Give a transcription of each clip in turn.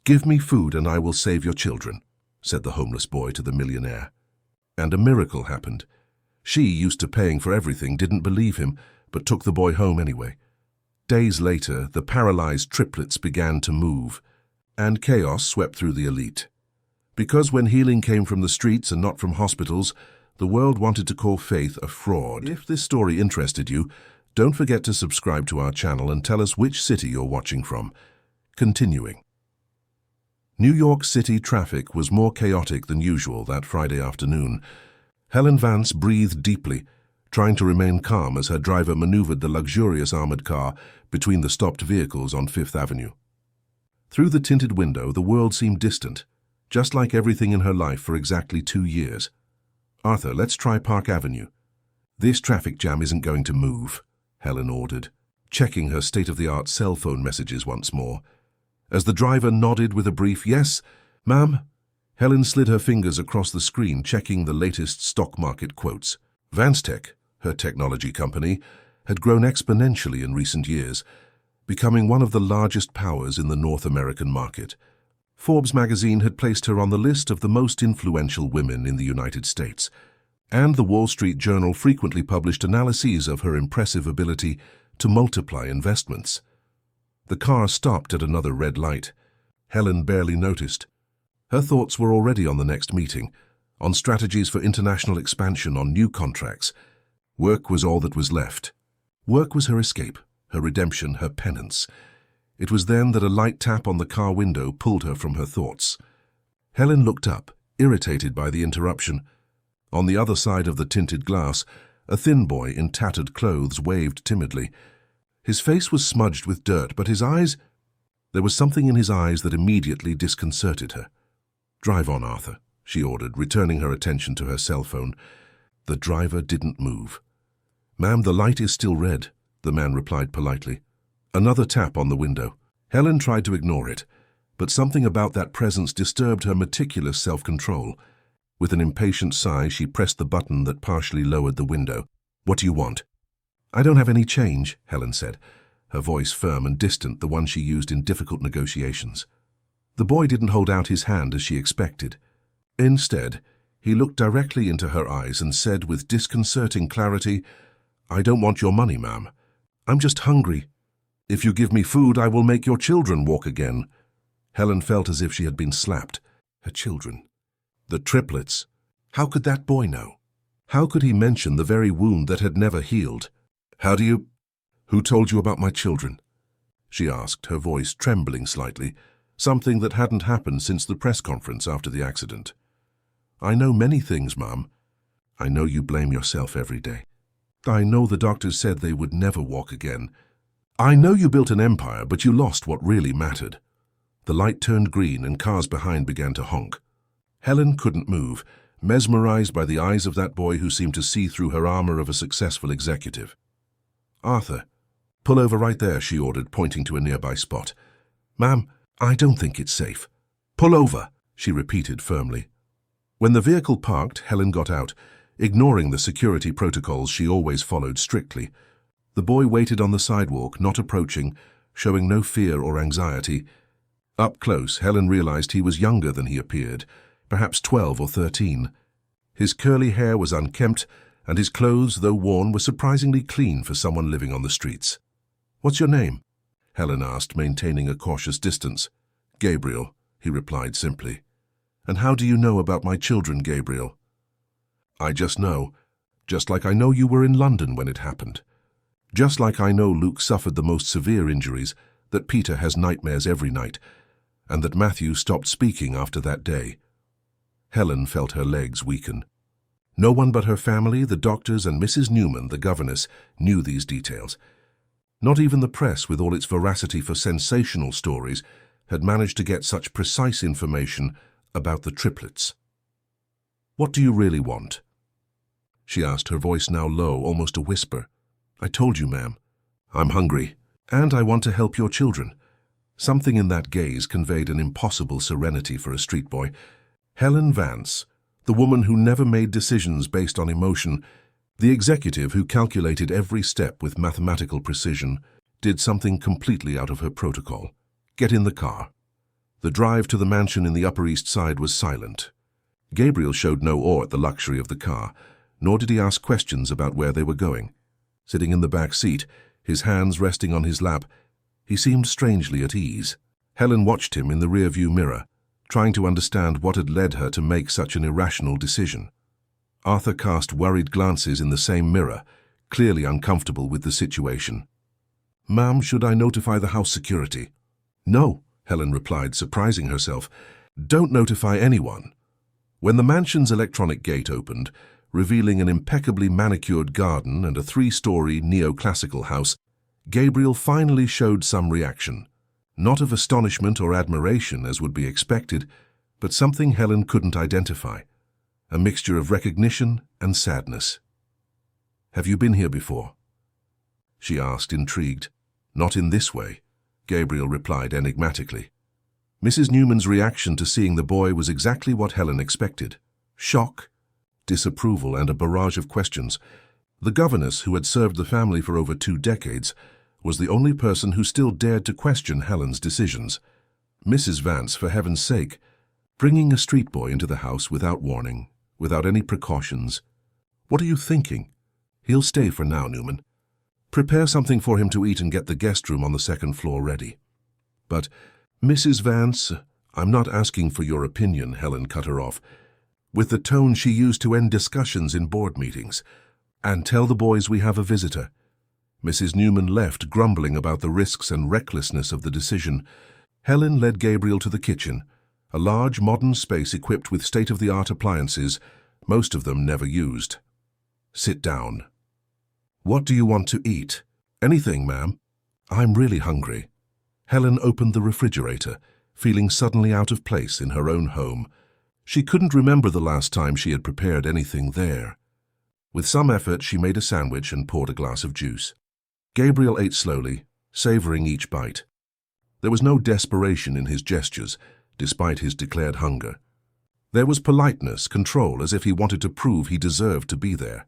"Give me food and I will save your children," said the homeless boy to the millionaire. And a miracle happened. She, used to paying for everything, didn't believe him, but took the boy home anyway. Days later, the paralyzed triplets began to move, and chaos swept through the elite. Because when healing came from the streets and not from hospitals, the world wanted to call faith a fraud. If this story interested you, don't forget to subscribe to our channel and tell us which city you're watching from. Continuing. New York City traffic was more chaotic than usual that Friday afternoon. Helen Vance breathed deeply, trying to remain calm as her driver maneuvered the luxurious armored car between the stopped vehicles on Fifth Avenue. Through the tinted window, the world seemed distant, just like everything in her life for exactly 2 years. "Arthur, let's try Park Avenue." "This traffic jam isn't going to move," Helen ordered, checking her state-of-the-art cell phone messages once more. As the driver nodded with a brief "Yes, ma'am," Helen slid her fingers across the screen, checking the latest stock market quotes. VanceTech, her technology company, had grown exponentially in recent years, becoming one of the largest powers in the North American market. Forbes magazine had placed her on the list of the most influential women in the United States, and the Wall Street Journal frequently published analyses of her impressive ability to multiply investments. The car stopped at another red light. Helen barely noticed. Her thoughts were already on the next meeting, on strategies for international expansion, on new contracts. Work was all that was left. Work was her escape, her redemption, her penance. It was then that a light tap on the car window pulled her from her thoughts. Helen looked up, irritated by the interruption. On the other side of the tinted glass, a thin boy in tattered clothes waved timidly. His face was smudged with dirt, but his eyes— there was something in his eyes that immediately disconcerted her. "Drive on, Arthur," she ordered, returning her attention to her cell phone. The driver didn't move. "Ma'am, the light is still red," the man replied politely. Another tap on the window. Helen tried to ignore it, but something about that presence disturbed her meticulous self-control. With an impatient sigh, she pressed the button that partially lowered the window. "What do you want?" "I don't have any change," Helen said, her voice firm and distant, the one she used in difficult negotiations. The boy didn't hold out his hand as she expected. Instead, he looked directly into her eyes and said with disconcerting clarity, "I don't want your money, ma'am. I'm just hungry. If you give me food, I will make your children walk again." Helen felt as if she had been slapped. Her children. The triplets. How could that boy know? How could he mention the very wound that had never healed? Who told you about my children?" she asked, her voice trembling slightly, something that hadn't happened since the press conference after the accident. "I know many things, Mum. I know you blame yourself every day. I know the doctors said they would never walk again. I know you built an empire, but you lost what really mattered." The light turned green and cars behind began to honk. Helen couldn't move, mesmerized by the eyes of that boy who seemed to see through her armor of a successful executive. "Arthur, pull over right there," she ordered, pointing to a nearby spot. "Ma'am, I don't think it's safe." "Pull over," she repeated firmly. When the vehicle parked, Helen got out, ignoring the security protocols she always followed strictly. The boy waited on the sidewalk, not approaching, showing no fear or anxiety. Up close, Helen realized he was younger than he appeared, perhaps 12 or 13. His curly hair was unkempt, and his clothes, though worn, were surprisingly clean for someone living on the streets. "What's your name?" Helen asked, maintaining a cautious distance. "Gabriel," he replied simply. "And how do you know about my children, Gabriel?" "I just know. Just like I know you were in London when it happened. Just like I know Luke suffered the most severe injuries, that Peter has nightmares every night, and that Matthew stopped speaking after that day." Helen felt her legs weaken. No one but her family, the doctors, and Mrs. Newman, the governess, knew these details. Not even the press, with all its voracity for sensational stories, had managed to get such precise information about the triplets. "What do you really want?" she asked, her voice now low, almost a whisper. "I told you, ma'am. I'm hungry, and I want to help your children." Something in that gaze conveyed an impossible serenity for a street boy. Helen Vance, the woman who never made decisions based on emotion, the executive who calculated every step with mathematical precision, did something completely out of her protocol. "Get in the car." The drive to the mansion in the Upper East Side was silent. Gabriel showed no awe at the luxury of the car, nor did he ask questions about where they were going. Sitting in the back seat, his hands resting on his lap, he seemed strangely at ease. Helen watched him in the rearview mirror, trying to understand what had led her to make such an irrational decision. Arthur cast worried glances in the same mirror, clearly uncomfortable with the situation. "Ma'am, should I notify the house security?" "No," Helen replied, surprising herself. "Don't notify anyone." When the mansion's electronic gate opened, revealing an impeccably manicured garden and a 3-story neoclassical house, Gabriel finally showed some reaction. Not of astonishment or admiration, as would be expected, but something Helen couldn't identify. A mixture of recognition and sadness. "Have you been here before?" she asked, intrigued. "Not in this way," Gabriel replied enigmatically. Mrs. Newman's reaction to seeing the boy was exactly what Helen expected. Shock, disapproval, and a barrage of questions. The governess, who had served the family for over 2 decades, was the only person who still dared to question Helen's decisions. Mrs. Vance, for heaven's sake, bringing a street boy into the house without warning, without any precautions. "What are you thinking? He'll stay for now, Newman. Prepare something for him to eat and get the guest room on the 2nd floor ready." "But, Mrs. Vance, I'm not asking for your opinion," Helen cut her off, with the tone she used to end discussions in board meetings. "And tell the boys we have a visitor." Mrs. Newman left, grumbling about the risks and recklessness of the decision. Helen led Gabriel to the kitchen, a large modern space equipped with state-of-the-art appliances, most of them never used. "Sit down." "What do you want to eat?" "Anything, ma'am." "I'm really hungry." Helen opened the refrigerator, feeling suddenly out of place in her own home. She couldn't remember the last time she had prepared anything there. With some effort, she made a sandwich and poured a glass of juice. Gabriel ate slowly, savoring each bite. There was no desperation in his gestures, despite his declared hunger. There was politeness, control, as if he wanted to prove he deserved to be there.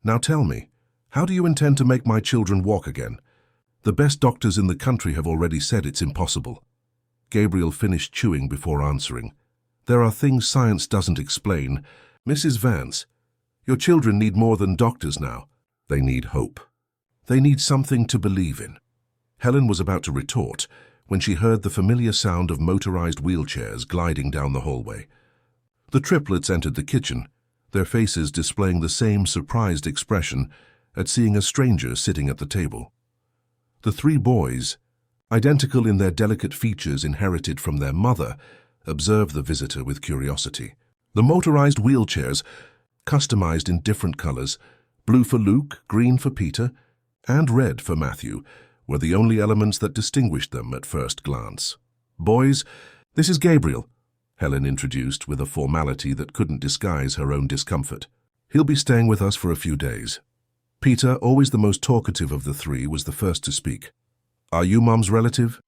"Now tell me, how do you intend to make my children walk again? The best doctors in the country have already said it's impossible." Gabriel finished chewing before answering. "There are things science doesn't explain. Mrs. Vance, your children need more than doctors now. They need hope. They need something to believe in." Helen was about to retort when she heard the familiar sound of motorized wheelchairs gliding down the hallway. The triplets entered the kitchen, their faces displaying the same surprised expression at seeing a stranger sitting at the table. The 3 boys, identical in their delicate features inherited from their mother, observed the visitor with curiosity. The motorized wheelchairs, customized in different colors, blue for Luke, green for Peter, and red for Matthew, were the only elements that distinguished them at first glance. "Boys, this is Gabriel," Helen introduced with a formality that couldn't disguise her own discomfort. "He'll be staying with us for a few days." Peter, always the most talkative of the 3, was the first to speak. "Are you Mom's relative?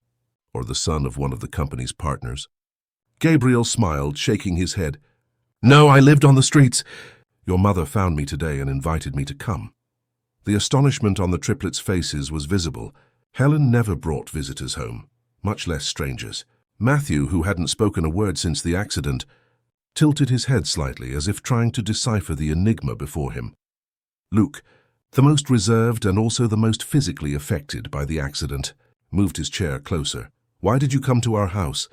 Or the son of one of the company's partners?" Gabriel smiled, shaking his head. "No, I lived on the streets. Your mother found me today and invited me to come." The astonishment on the triplets' faces was visible. Helen never brought visitors home, much less strangers. Matthew, who hadn't spoken a word since the accident, tilted his head slightly as if trying to decipher the enigma before him. Luke, the most reserved and also the most physically affected by the accident, moved his chair closer. "Why did you come to our house?"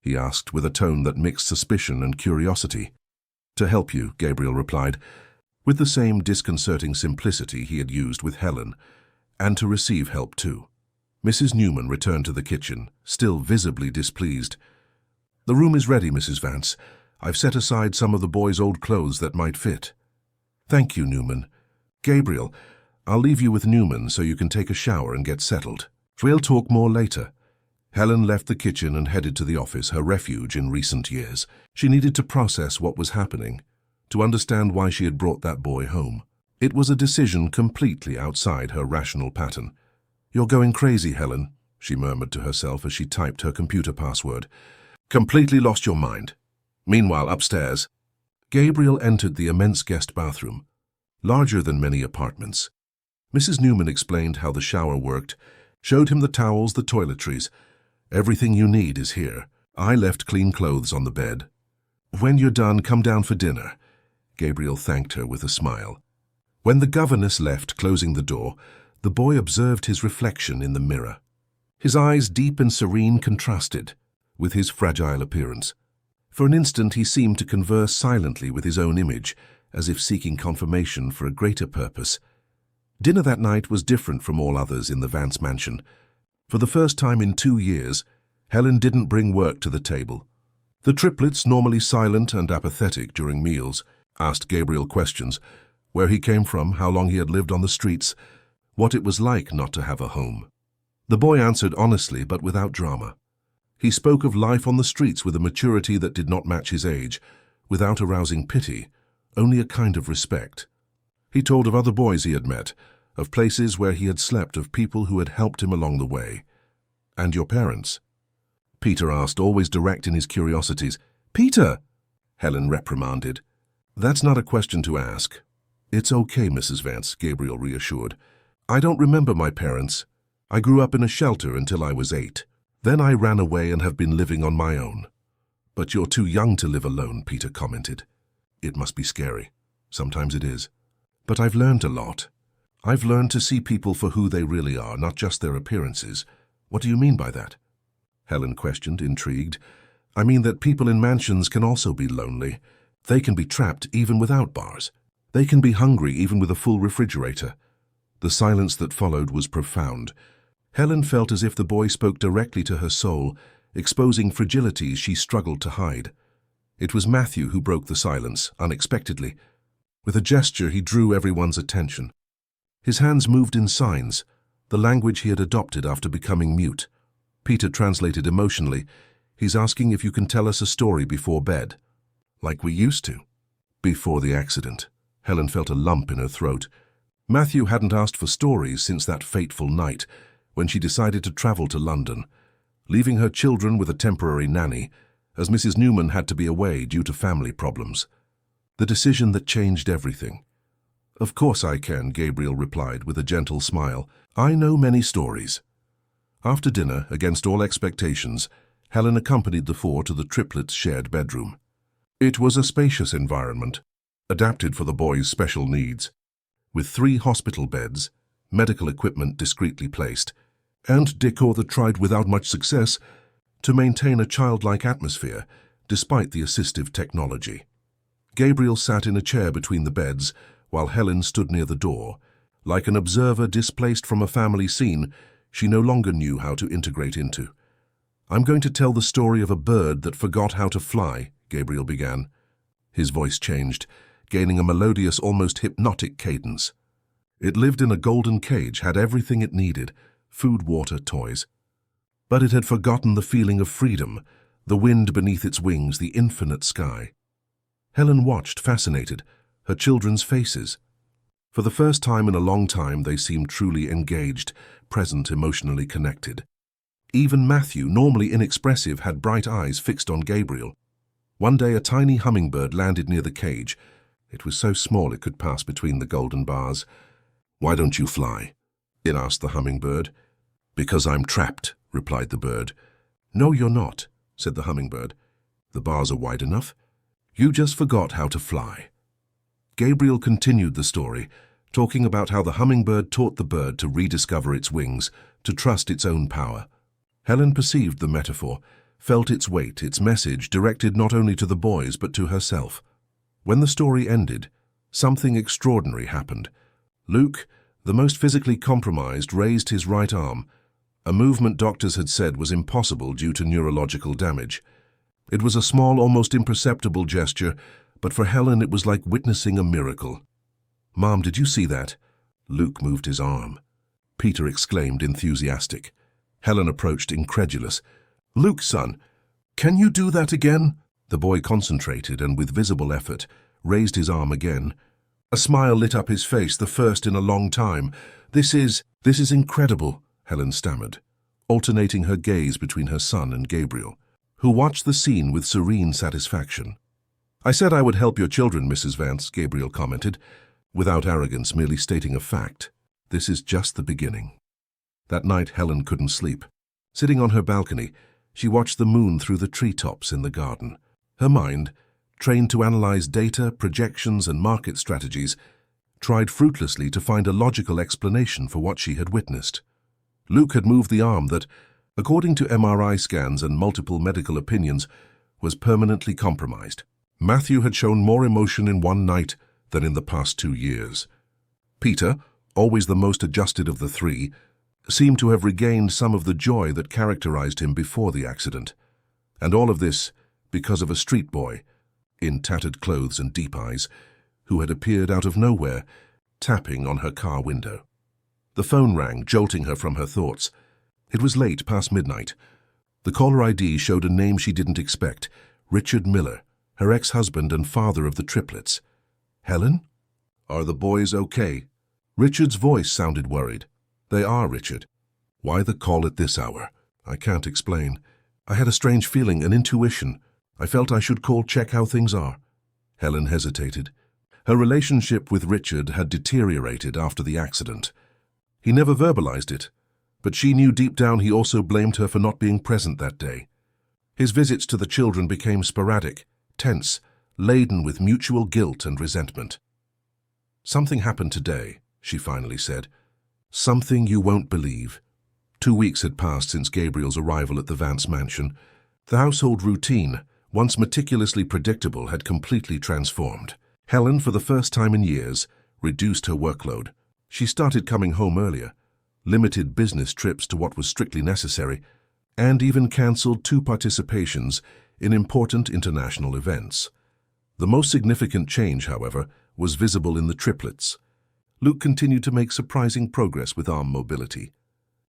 he asked with a tone that mixed suspicion and curiosity. "To help you," Gabriel replied, with the same disconcerting simplicity he had used with Helen, "and to receive help too." Mrs. Newman returned to the kitchen, still visibly displeased. "The room is ready, Mrs. Vance. I've set aside some of the boys' old clothes that might fit." "Thank you, Newman. Gabriel, I'll leave you with Newman so you can take a shower and get settled. We'll talk more later." Helen left the kitchen and headed to the office, her refuge in recent years. She needed to process what was happening, to understand why she had brought that boy home. It was a decision completely outside her rational pattern. "You're going crazy, Helen," she murmured to herself as she typed her computer password. "Completely lost your mind." Meanwhile, upstairs, Gabriel entered the immense guest bathroom, larger than many apartments. Mrs. Newman explained how the shower worked, showed him the towels, the toiletries. "Everything you need is here." I left clean clothes on the bed. When you're done, come down for dinner. Gabriel thanked her with a smile. When the governess left, closing the door, the boy observed his reflection in the mirror. His eyes, deep and serene, contrasted with his fragile appearance. For an instant he seemed to converse silently with his own image, as if seeking confirmation for a greater purpose. Dinner that night was different from all others in the Vance mansion. For the first time in 2 years, Helen didn't bring work to the table. The triplets, normally silent and apathetic during meals, asked Gabriel questions: where he came from, how long he had lived on the streets, what it was like not to have a home. The boy answered honestly but without drama. He spoke of life on the streets with a maturity that did not match his age, without arousing pity, only a kind of respect. He told of other boys he had met, of places where he had slept, of people who had helped him along the way. "And your parents?" Peter asked, always direct in his curiosities. "Peter!" Helen reprimanded. "That's not a question to ask." "It's okay, Mrs. Vance," Gabriel reassured. "I don't remember my parents. I grew up in a shelter until I was 8. Then I ran away and have been living on my own." "But you're too young to live alone," Peter commented. "It must be scary. Sometimes it is. But I've learned a lot. I've learned to see people for who they really are, not just their appearances." "What do you mean by that?" Helen questioned, intrigued. "I mean that people in mansions can also be lonely. They can be trapped even without bars. They can be hungry even with a full refrigerator." The silence that followed was profound. Helen felt as if the boy spoke directly to her soul, exposing fragilities she struggled to hide. It was Matthew who broke the silence, unexpectedly. With a gesture, he drew everyone's attention. His hands moved in signs, the language he had adopted after becoming mute. Peter translated emotionally. "He's asking if you can tell us a story before bed." "Like we used to." "Before the accident." Helen felt a lump in her throat. Matthew hadn't asked for stories since that fateful night, when she decided to travel to London, leaving her children with a temporary nanny, as Mrs. Newman had to be away due to family problems. The decision that changed everything. "Of course I can," Gabriel replied with a gentle smile. "I know many stories." After dinner, against all expectations, Helen accompanied the four to the triplets' shared bedroom. It was a spacious environment, adapted for the boys' special needs, with 3 hospital beds, medical equipment discreetly placed, and decor that tried without much success to maintain a childlike atmosphere despite the assistive technology. Gabriel sat in a chair between the beds while Helen stood near the door. Like an observer displaced from a family scene, she no longer knew how to integrate into. "I'm going to tell the story of a bird that forgot how to fly," Gabriel began. His voice changed, gaining a melodious, almost hypnotic cadence. "It lived in a golden cage, had everything it needed, food, water, toys. But it had forgotten the feeling of freedom, the wind beneath its wings, the infinite sky." Helen watched, fascinated, her children's faces. For the first time in a long time, they seemed truly engaged, present, emotionally connected. Even Matthew, normally inexpressive, had bright eyes fixed on Gabriel. One day, a tiny hummingbird landed near the cage. It was so small it could pass between the golden bars. "Why don't you fly?" it asked the hummingbird. "Because I'm trapped," replied the bird. "No, you're not," said the hummingbird. "The bars are wide enough. You just forgot how to fly." Gabriel continued the story, talking about how the hummingbird taught the bird to rediscover its wings, to trust its own power. Helen perceived the metaphor, felt its weight, its message directed not only to the boys but to herself. When the story ended, something extraordinary happened. Luke, the most physically compromised, raised his right arm, a movement doctors had said was impossible due to neurological damage. It was a small, almost imperceptible gesture, but for Helen it was like witnessing a miracle. "Mom, did you see that?" Luke moved his arm. Peter exclaimed, enthusiastic. Helen approached, incredulous. "Luke, son, can you do that again?" The boy concentrated and, with visible effort, raised his arm again. A smile lit up his face, the first in a long time. This is incredible," Helen stammered, alternating her gaze between her son and Gabriel, who watched the scene with serene satisfaction. "I said I would help your children, Mrs. Vance," Gabriel commented, without arrogance, merely stating a fact. "This is just the beginning." That night, Helen couldn't sleep. Sitting on her balcony, She watched the moon through the treetops in the garden. Her mind, trained to analyze data, projections, and market strategies, tried fruitlessly to find a logical explanation for what she had witnessed. Luke had moved the arm that, according to MRI scans and multiple medical opinions, was permanently compromised. Matthew had shown more emotion in one night than in the past 2 years. Peter, always the most adjusted of the three, seemed to have regained some of the joy that characterized him before the accident. And all of this because of a street boy, in tattered clothes and deep eyes, who had appeared out of nowhere, tapping on her car window. The phone rang, jolting her from her thoughts. It was late, past midnight. The caller ID showed a name she didn't expect, Richard Miller, her ex-husband and father of the triplets. Helen? Are the boys okay? Richard's voice sounded worried. They are, Richard. Why the call at this hour? I can't explain. I had a strange feeling, an intuition. I felt I should call, check how things are. Helen hesitated. Her relationship with Richard had deteriorated after the accident. He never verbalized it, but she knew deep down he also blamed her for not being present that day. His visits to the children became sporadic, tense, laden with mutual guilt and resentment. Something happened today, she finally said. Something you won't believe. 2 weeks had passed since Gabriel's arrival at the Vance mansion. The household routine, once meticulously predictable, had completely transformed. Helen, for the first time in years, reduced her workload. She started coming home earlier, limited business trips to what was strictly necessary, and even cancelled 2 participations in important international events. The most significant change, however, was visible in the triplets. Luke continued to make surprising progress with arm mobility.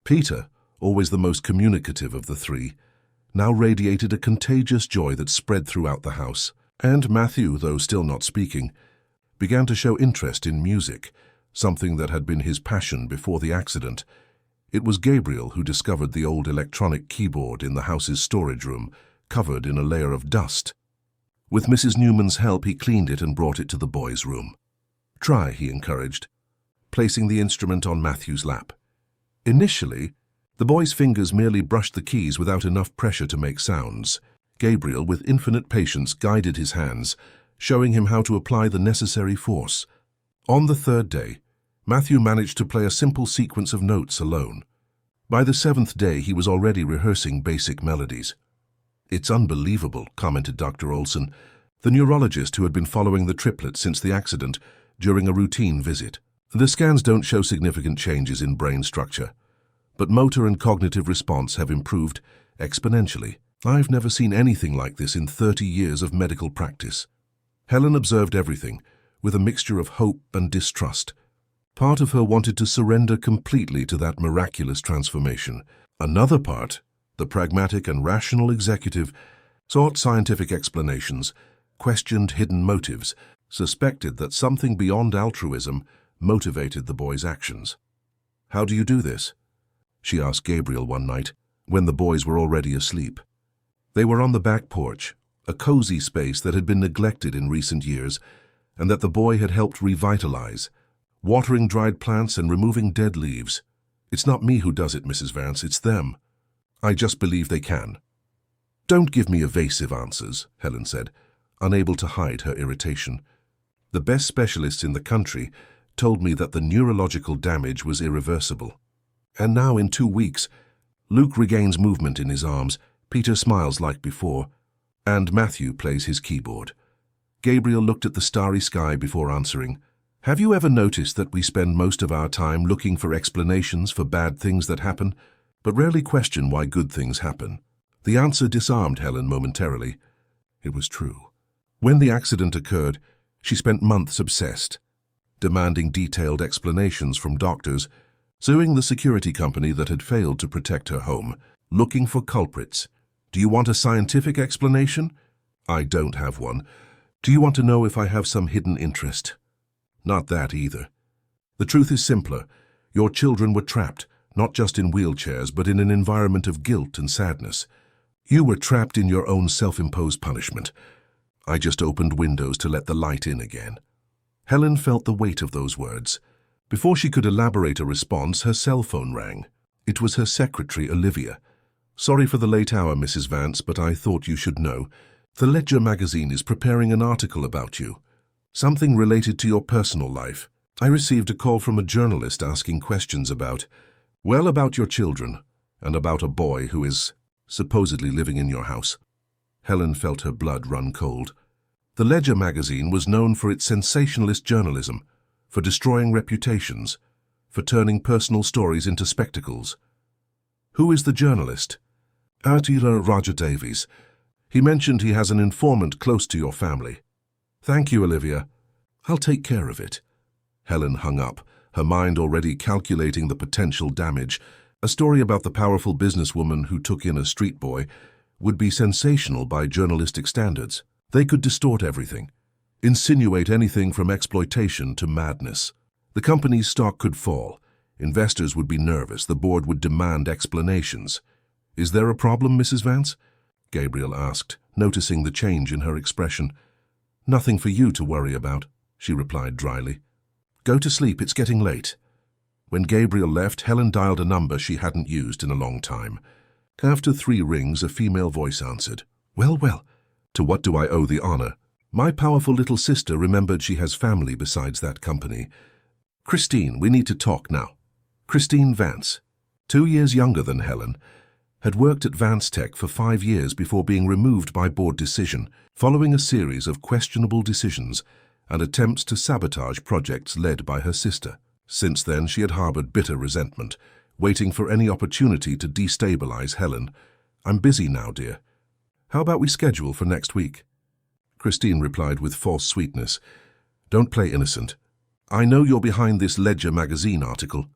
Peter, always the most communicative of the three, now radiated a contagious joy that spread throughout the house. And Matthew, though still not speaking, began to show interest in music, something that had been his passion before the accident. It was Gabriel who discovered the old electronic keyboard in the house's storage room, covered in a layer of dust. With Mrs. Newman's help, he cleaned it and brought it to the boys' room. Try, he encouraged, placing the instrument on Matthew's lap. Initially, the boy's fingers merely brushed the keys without enough pressure to make sounds. Gabriel, with infinite patience, guided his hands, showing him how to apply the necessary force. On the 3rd day, Matthew managed to play a simple sequence of notes alone. By the 7th day, he was already rehearsing basic melodies. It's unbelievable, commented Dr. Olson, the neurologist who had been following the triplets since the accident, during a routine visit. The scans don't show significant changes in brain structure, but motor and cognitive response have improved exponentially. I've never seen anything like this in 30 years of medical practice. Helen observed everything, with a mixture of hope and distrust. Part of her wanted to surrender completely to that miraculous transformation. Another part, the pragmatic and rational executive, sought scientific explanations, questioned hidden motives, suspected that something beyond altruism motivated the boy's actions. How do you do this? She asked Gabriel one night, when the boys were already asleep. They were on the back porch, a cozy space that had been neglected in recent years and that the boy had helped revitalize, watering dried plants and removing dead leaves. It's not me who does it, Mrs. Vance, it's them. I just believe they can. Don't give me evasive answers, Helen said, unable to hide her irritation. The best specialists in the country told me that the neurological damage was irreversible. And now, in 2 weeks, Luke regains movement in his arms, Peter smiles like before, and Matthew plays his keyboard. Gabriel looked at the starry sky before answering. Have you ever noticed that we spend most of our time looking for explanations for bad things that happen, but rarely question why good things happen? The answer disarmed Helen momentarily. It was true. When the accident occurred, she spent months obsessed, demanding detailed explanations from doctors, suing the security company that had failed to protect her home, looking for culprits. Do you want a scientific explanation? I don't have one. Do you want to know if I have some hidden interest? Not that either. The truth is simpler. Your children were trapped, not just in wheelchairs, but in an environment of guilt and sadness. You were trapped in your own self-imposed punishment. I just opened windows to let the light in again. Helen felt the weight of those words. Before she could elaborate a response, her cell phone rang. It was her secretary, Olivia. Sorry for the late hour, Mrs. Vance, but I thought you should know. The Ledger magazine is preparing an article about you. Something related to your personal life. I received a call from a journalist asking questions about your children, and about a boy who is supposedly living in your house. Helen felt her blood run cold. The Ledger magazine was known for its sensationalist journalism, for destroying reputations, for turning personal stories into spectacles. Who is the journalist? Attila Roger Davies. He mentioned he has an informant close to your family. Thank you, Olivia. I'll take care of it. Helen hung up, her mind already calculating the potential damage. A story about the powerful businesswoman who took in a street boy would be sensational by journalistic standards. They could distort everything, insinuate anything from exploitation to madness. The company's stock could fall. Investors would be nervous. The board would demand explanations. Is there a problem, Mrs. Vance? Gabriel asked, noticing the change in her expression. Nothing for you to worry about, she replied dryly. Go to sleep, it's getting late. When Gabriel left, Helen dialed a number she hadn't used in a long time. After 3 rings, a female voice answered. Well, well, to what do I owe the honor? My powerful little sister remembered she has family besides that company. Christine, we need to talk now. Christine Vance, 2 years younger than Helen, had worked at Vance Tech for 5 years before being removed by board decision, following a series of questionable decisions and attempts to sabotage projects led by her sister. Since then, she had harbored bitter resentment, waiting for any opportunity to destabilize Helen. I'm busy now, dear. How about we schedule for next week? Christine replied with false sweetness. Don't play innocent. I know you're behind this Ledger magazine article.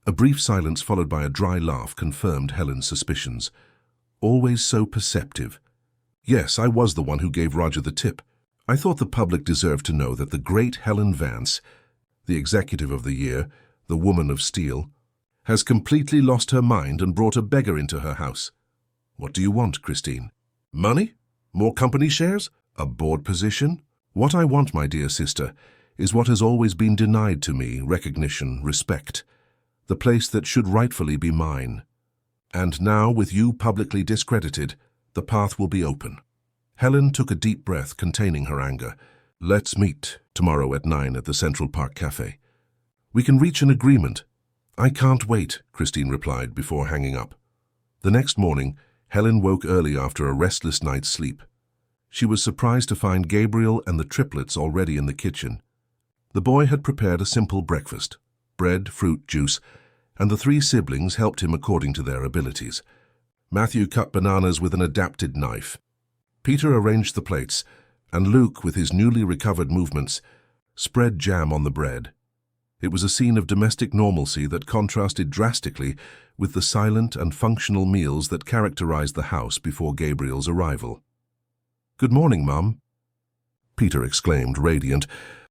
A brief silence followed by a dry laugh confirmed Helen's suspicions. Always so perceptive. Yes, I was the one who gave Roger the tip. I thought the public deserved to know that the great Helen Vance, the executive of the year, the woman of steel, has completely lost her mind and brought a beggar into her house. What do you want, Christine? Money? More company shares? A board position? What I want, my dear sister, is what has always been denied to me: recognition, respect. The place that should rightfully be mine. And now, with you publicly discredited, the path will be open. Helen took a deep breath, containing her anger. Let's meet tomorrow at 9 at the Central Park Cafe. We can reach an agreement. I can't wait, Christine replied before hanging up. The next morning, Helen woke early after a restless night's sleep. She was surprised to find Gabriel and the triplets already in the kitchen. The boy had prepared a simple breakfast: bread, fruit, juice, and the 3 siblings helped him according to their abilities. Matthew cut bananas with an adapted knife. Peter arranged the plates, and Luke, with his newly recovered movements, spread jam on the bread. It was a scene of domestic normalcy that contrasted drastically with the silent and functional meals that characterized the house before Gabriel's arrival. Good morning, Mum, Peter exclaimed, radiant.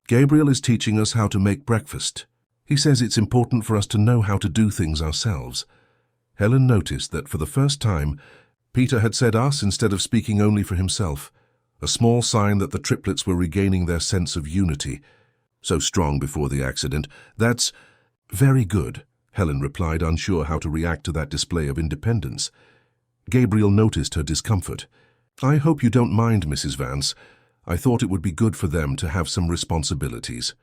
Gabriel is teaching us how to make breakfast. He says it's important for us to know how to do things ourselves. Helen noticed that for the first time, Peter had said us instead of speaking only for himself, a small sign that the triplets were regaining their sense of unity. So strong before the accident. That's very good, Helen replied, unsure how to react to that display of independence. Gabriel noticed her discomfort. I hope you don't mind, Mrs. Vance. I thought it would be good for them to have some responsibilities.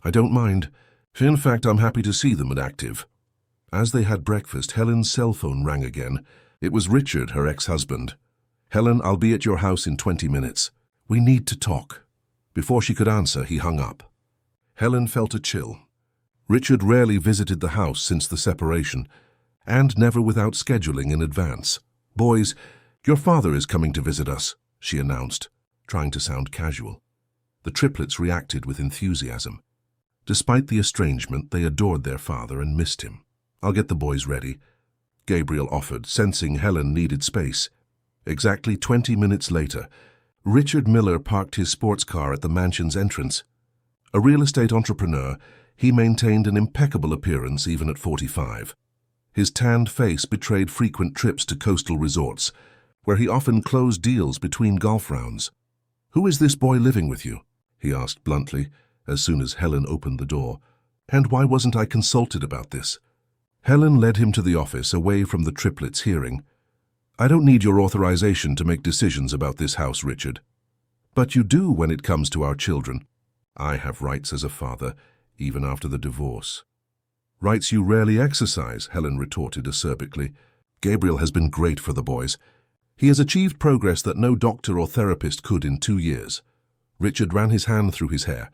I don't mind. In fact, I'm happy to see them active. As they had breakfast, Helen's cell phone rang again. It was Richard, her ex-husband. Helen, I'll be at your house in 20 minutes. We need to talk. Before she could answer, he hung up. Helen felt a chill. Richard rarely visited the house since the separation, and never without scheduling in advance. Boys, your father is coming to visit us, she announced, trying to sound casual. The triplets reacted with enthusiasm. Despite the estrangement, they adored their father and missed him. I'll get the boys ready, Gabriel offered, sensing Helen needed space. Exactly 20 minutes later, Richard Miller parked his sports car at the mansion's entrance. A real estate entrepreneur, he maintained an impeccable appearance even at 45. His tanned face betrayed frequent trips to coastal resorts, where he often closed deals between golf rounds. Who is this boy living with you? He asked bluntly, as soon as Helen opened the door. And why wasn't I consulted about this? Helen led him to the office, away from the triplets' hearing. I don't need your authorization to make decisions about this house, Richard. But you do when it comes to our children. I have rights as a father, even after the divorce. Rights you rarely exercise, Helen retorted acerbically. Gabriel has been great for the boys. He has achieved progress that no doctor or therapist could in 2 years. Richard ran his hand through his hair,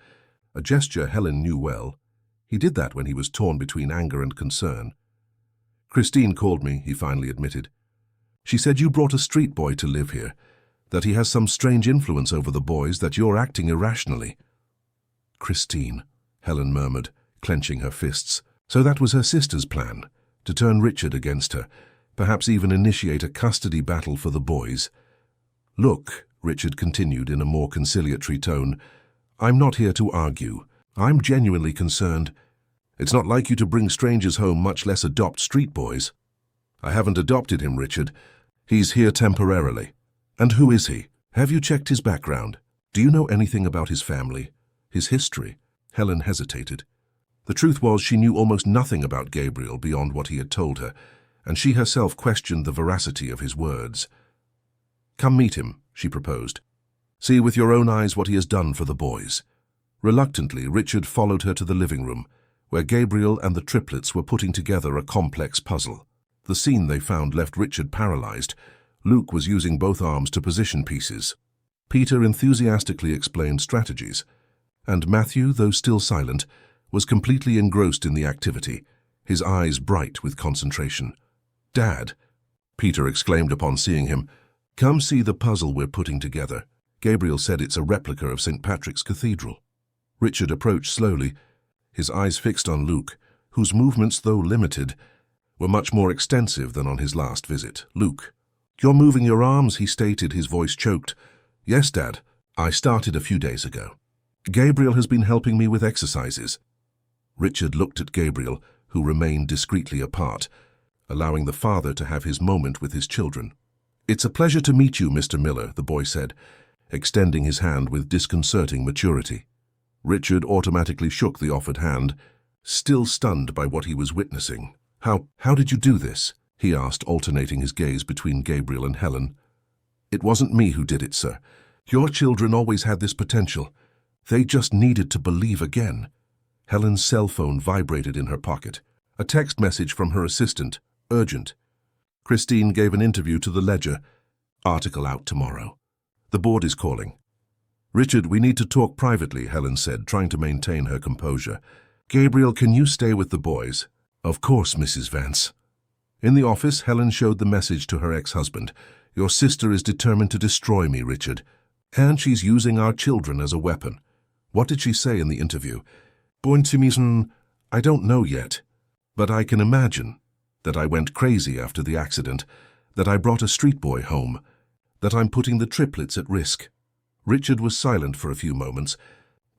a gesture Helen knew well. He did that when he was torn between anger and concern. Christine called me, he finally admitted. She said you brought a street boy to live here, that he has some strange influence over the boys, that you're acting irrationally. Christine, Helen murmured, clenching her fists. So that was her sister's plan, to turn Richard against her, perhaps even initiate a custody battle for the boys. Look, Richard continued in a more conciliatory tone, I'm not here to argue. I'm genuinely concerned. It's not like you to bring strangers home, much less adopt street boys. I haven't adopted him, Richard. He's here temporarily. And who is he? Have you checked his background? Do you know anything about his family, his history? Helen hesitated. The truth was she knew almost nothing about Gabriel beyond what he had told her, and she herself questioned the veracity of his words. Come meet him, she proposed. See with your own eyes what he has done for the boys. Reluctantly, Richard followed her to the living room, where Gabriel and the triplets were putting together a complex puzzle. The scene they found left Richard paralyzed. Luke was using both arms to position pieces. Peter enthusiastically explained strategies, and Matthew, though still silent, was completely engrossed in the activity, his eyes bright with concentration. Dad, Peter exclaimed upon seeing him, come see the puzzle we're putting together. Gabriel said it's a replica of St. Patrick's Cathedral. Richard approached slowly, his eyes fixed on Luke, whose movements, though limited, were much more extensive than on his last visit. Luke, you're moving your arms, he stated, his voice choked. Yes, Dad. I started a few days ago. Gabriel has been helping me with exercises. Richard looked at Gabriel, who remained discreetly apart, allowing the father to have his moment with his children. It's a pleasure to meet you, Mr. Miller, the boy said, extending his hand with disconcerting maturity. Richard automatically shook the offered hand, still stunned by what he was witnessing. How did you do this? He asked, alternating his gaze between Gabriel and Helen. It wasn't me who did it, sir. Your children always had this potential. They just needed to believe again. Helen's cell phone vibrated in her pocket. A text message from her assistant. Urgent. Christine gave an interview to the Ledger. Article out tomorrow. The board is calling. Richard, we need to talk privately, Helen said, trying to maintain her composure. Gabriel, can you stay with the boys? Of course, Mrs. Vance. In the office, Helen showed the message to her ex-husband. Your sister is determined to destroy me, Richard. And she's using our children as a weapon. What did she say in the interview? I don't know yet, but I can imagine that I went crazy after the accident, that I brought a street boy home, that I'm putting the triplets at risk. Richard was silent for a few moments,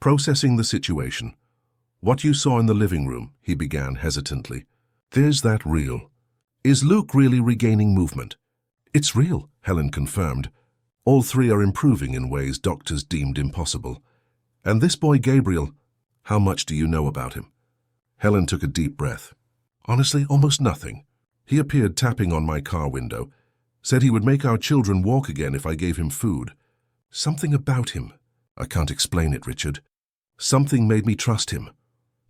processing the situation. What you saw in the living room, he began hesitantly. Is that real? Is Luke really regaining movement? It's real, Helen confirmed. All three are improving in ways doctors deemed impossible. And this boy Gabriel, how much do you know about him? Helen took a deep breath. Honestly, almost nothing. He appeared tapping on my car window, said he would make our children walk again if I gave him food. Something about him. I can't explain it, Richard. Something made me trust him.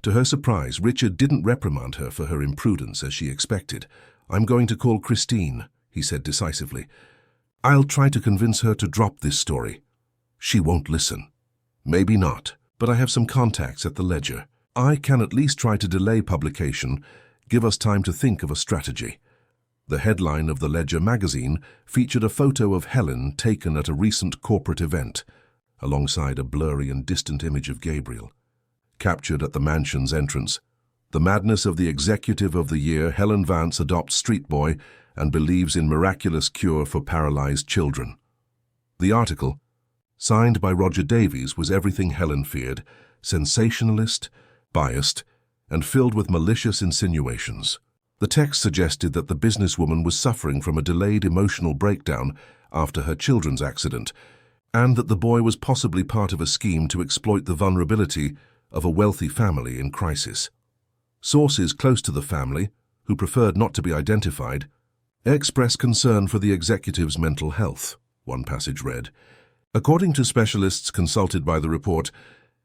To her surprise, Richard didn't reprimand her for her imprudence as she expected. I'm going to call Christine, he said decisively. I'll try to convince her to drop this story. She won't listen. Maybe not, but I have some contacts at the Ledger. I can at least try to delay publication, give us time to think of a strategy. The headline of the Ledger magazine featured a photo of Helen taken at a recent corporate event, alongside a blurry and distant image of Gabriel. Captured at the mansion's entrance, the madness of the executive of the year, Helen Vance adopts street boy and believes in miraculous cure for paralyzed children. The article, signed by Roger Davies, was everything Helen feared, sensationalist, biased, and filled with malicious insinuations. The text suggested that the businesswoman was suffering from a delayed emotional breakdown after her children's accident, and that the boy was possibly part of a scheme to exploit the vulnerability of a wealthy family in crisis. Sources close to the family, who preferred not to be identified, Express concern for the executive's mental health, one passage read. According to specialists consulted by the report,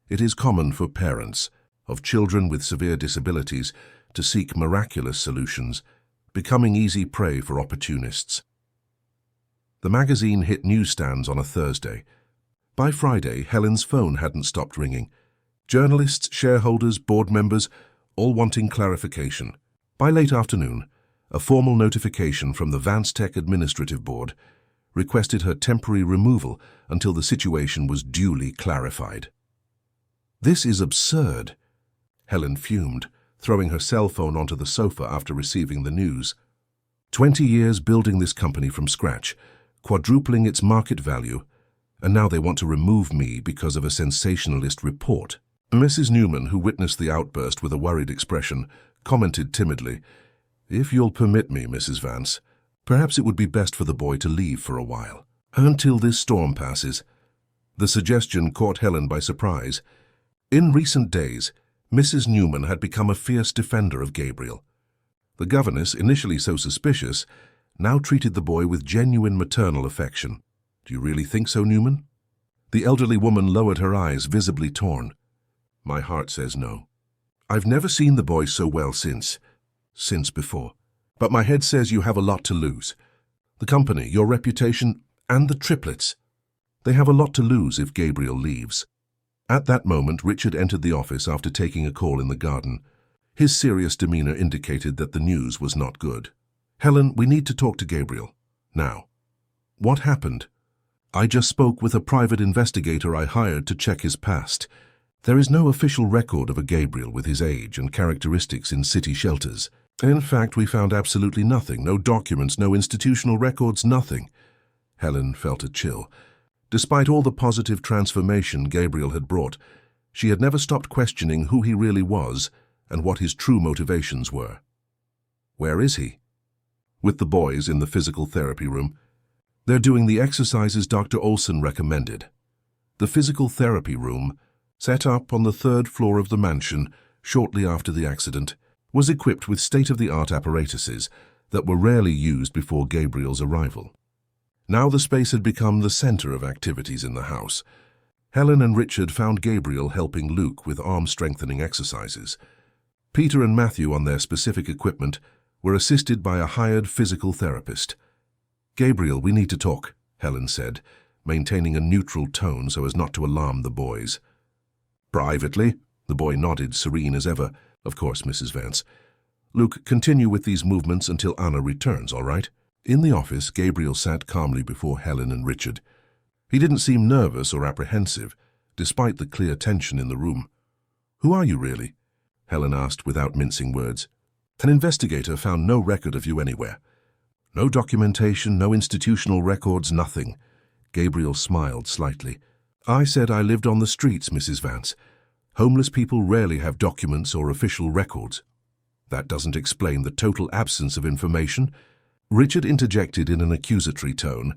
it is common for parents of children with severe disabilities to seek miraculous solutions, becoming easy prey for opportunists. The magazine hit newsstands on a Thursday. By Friday, Helen's phone hadn't stopped ringing. Journalists, shareholders, board members, all wanting clarification. By late afternoon, a formal notification from the Vance Tech Administrative Board requested her temporary removal until the situation was duly clarified. This is absurd, Helen fumed, throwing her cell phone onto the sofa after receiving the news. 20 years building this company from scratch, quadrupling its market value, and now they want to remove me because of a sensationalist report. Mrs. Newman, who witnessed the outburst with a worried expression, commented timidly, "If you'll permit me, Mrs. Vance, perhaps it would be best for the boy to leave for a while, until this storm passes." The suggestion caught Helen by surprise. In recent days, Mrs. Newman had become a fierce defender of Gabriel. The governess, initially so suspicious, now treated the boy with genuine maternal affection. "Do you really think so, Newman?" The elderly woman lowered her eyes, visibly torn. "My heart says no. I've never seen the boy so well since before. But my head says you have a lot to lose. The company, your reputation, and the triplets. They have a lot to lose if Gabriel leaves." At that moment, Richard entered the office after taking a call in the garden. His serious demeanor indicated that the news was not good. "Helen, we need to talk to Gabriel. Now." "What happened?" "I just spoke with a private investigator I hired to check his past. There is no official record of a Gabriel with his age and characteristics in city shelters. In fact, we found absolutely nothing, no documents, no institutional records, nothing." Helen felt a chill. Despite all the positive transformation Gabriel had brought, she had never stopped questioning who he really was and what his true motivations were. "Where is he?" "With the boys in the physical therapy room. They're doing the exercises Dr. Olson recommended." The physical therapy room, set up on the 3rd floor of the mansion shortly after the accident, was equipped with state-of-the-art apparatuses that were rarely used before Gabriel's arrival. Now the space had become the center of activities in the house. Helen and Richard found Gabriel helping Luke with arm-strengthening exercises. Peter and Matthew, on their specific equipment, were assisted by a hired physical therapist. "Gabriel, we need to talk," Helen said, maintaining a neutral tone so as not to alarm the boys. "Privately?" The boy nodded, serene as ever. "Of course, Mrs. Vance. Luke, continue with these movements until Anna returns, all right?" In the office, Gabriel sat calmly before Helen and Richard. He didn't seem nervous or apprehensive, despite the clear tension in the room. "Who are you, really?" Helen asked without mincing words. "An investigator found no record of you anywhere. No documentation, no institutional records, nothing." Gabriel smiled slightly. "I said I lived on the streets, Mrs. Vance. Homeless people rarely have documents or official records. That doesn't explain the total absence of information." Richard interjected in an accusatory tone.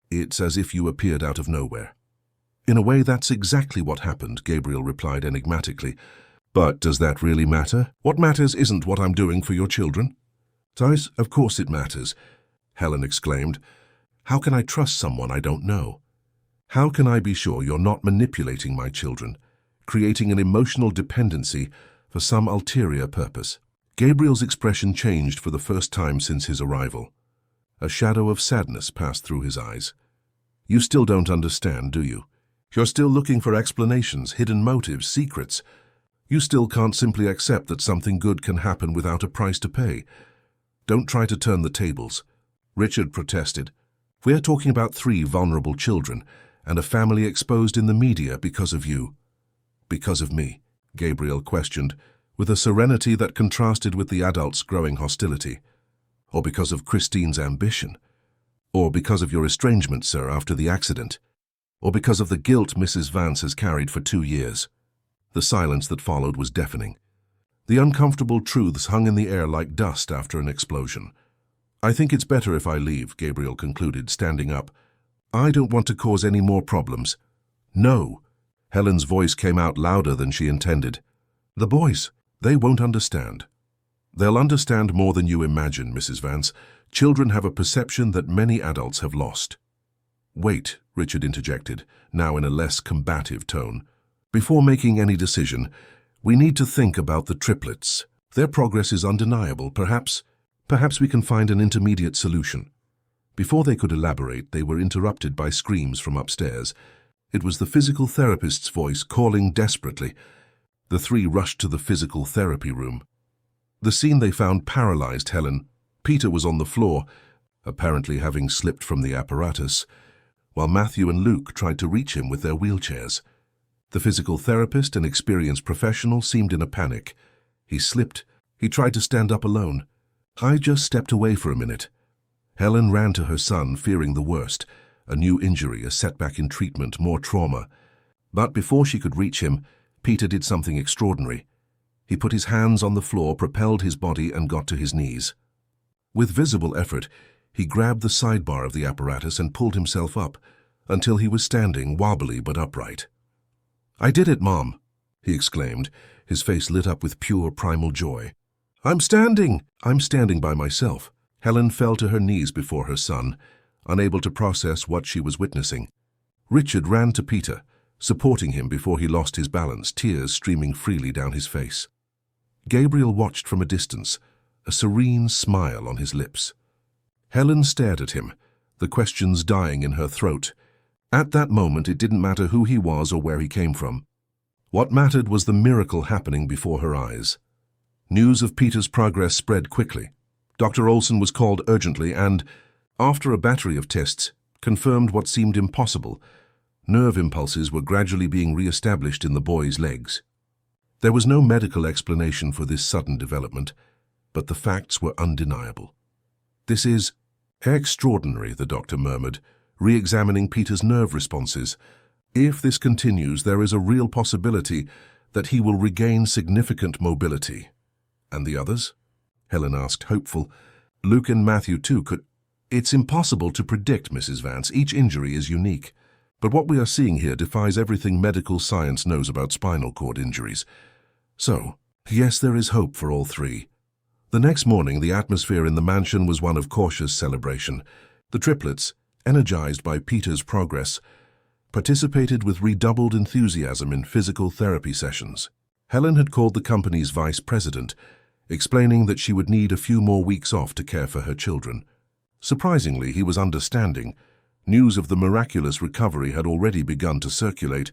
"It's as if you appeared out of nowhere." "In a way, that's exactly what happened," Gabriel replied enigmatically. "But does that really matter? What matters isn't what I'm doing for your children." "Doris, of course it matters," Helen exclaimed. "How can I trust someone I don't know? How can I be sure you're not manipulating my children, creating an emotional dependency for some ulterior purpose?" Gabriel's expression changed for the first time since his arrival. A shadow of sadness passed through his eyes. "You still don't understand, do you? You're still looking for explanations, hidden motives, secrets. You still can't simply accept that something good can happen without a price to pay. Don't try to turn the tables," Richard protested. "We're talking about 3 vulnerable children and a family exposed in the media because of you." "Because of me?" Gabriel questioned, with a serenity that contrasted with the adults' growing hostility. "Or because of Christine's ambition? Or because of your estrangement, sir, after the accident? Or because of the guilt Mrs. Vance has carried for 2 years?" The silence that followed was deafening. The uncomfortable truths hung in the air like dust after an explosion. "I think it's better if I leave," Gabriel concluded, standing up. "I don't want to cause any more problems." "No." Helen's voice came out louder than she intended. "The boys, they won't understand." They'll understand more than you imagine, Mrs. Vance. Children have a perception that many adults have lost. Wait, Richard interjected, now in a less combative tone. Before making any decision, we need to think about the triplets. Their progress is undeniable. Perhaps we can find an intermediate solution. Before they could elaborate, they were interrupted by screams from upstairs. It was the physical therapist's voice calling desperately. The three rushed to the physical therapy room. The scene they found paralyzed Helen. Peter was on the floor, apparently having slipped from the apparatus, while Matthew and Luke tried to reach him with their wheelchairs. The physical therapist, an experienced professional, seemed in a panic. He slipped. He tried to stand up alone. I just stepped away for a minute. Helen ran to her son, fearing the worst. A new injury, a setback in treatment, more trauma. But before she could reach him, Peter did something extraordinary. He put his hands on the floor, propelled his body, and got to his knees. With visible effort, he grabbed the sidebar of the apparatus and pulled himself up, until he was standing, wobbly but upright. "I did it, Mom," he exclaimed, his face lit up with pure primal joy. I'm standing by myself." Helen fell to her knees before her son, unable to process what she was witnessing. Richard ran to Peter, supporting him before he lost his balance, tears streaming freely down his face. Gabriel watched from a distance, a serene smile on his lips. Helen stared at him, the questions dying in her throat. At that moment, it didn't matter who he was or where he came from. What mattered was the miracle happening before her eyes. News of Peter's progress spread quickly. Dr. Olson was called urgently and, after a battery of tests, confirmed what seemed impossible. Nerve impulses were gradually being re-established in the boy's legs. There was no medical explanation for this sudden development, but the facts were undeniable. "This is extraordinary," the doctor murmured, re-examining Peter's nerve responses. "If this continues, there is a real possibility that he will regain significant mobility." "And the others?" Helen asked, hopeful. "Luke and Matthew too could—" "It's impossible to predict, Mrs. Vance. Each injury is unique. But what we are seeing here defies everything medical science knows about spinal cord injuries. So, yes, there is hope for all three." The next morning, the atmosphere in the mansion was one of cautious celebration. The triplets, energized by Peter's progress, participated with redoubled enthusiasm in physical therapy sessions. Helen had called the company's vice president, explaining that she would need a few more weeks off to care for her children. Surprisingly, he was understanding. News of the miraculous recovery had already begun to circulate,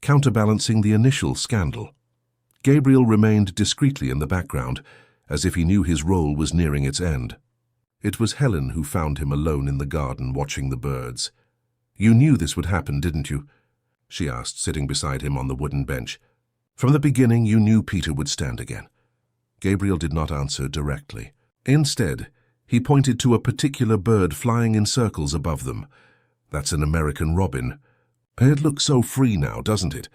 counterbalancing the initial scandal. Gabriel remained discreetly in the background, as if he knew his role was nearing its end. It was Helen who found him alone in the garden watching the birds. "You knew this would happen, didn't you?" she asked, sitting beside him on the wooden bench. "From the beginning, you knew Peter would stand again." Gabriel did not answer directly. Instead, he pointed to a particular bird flying in circles above them. "That's an American robin. It looks so free now, doesn't it?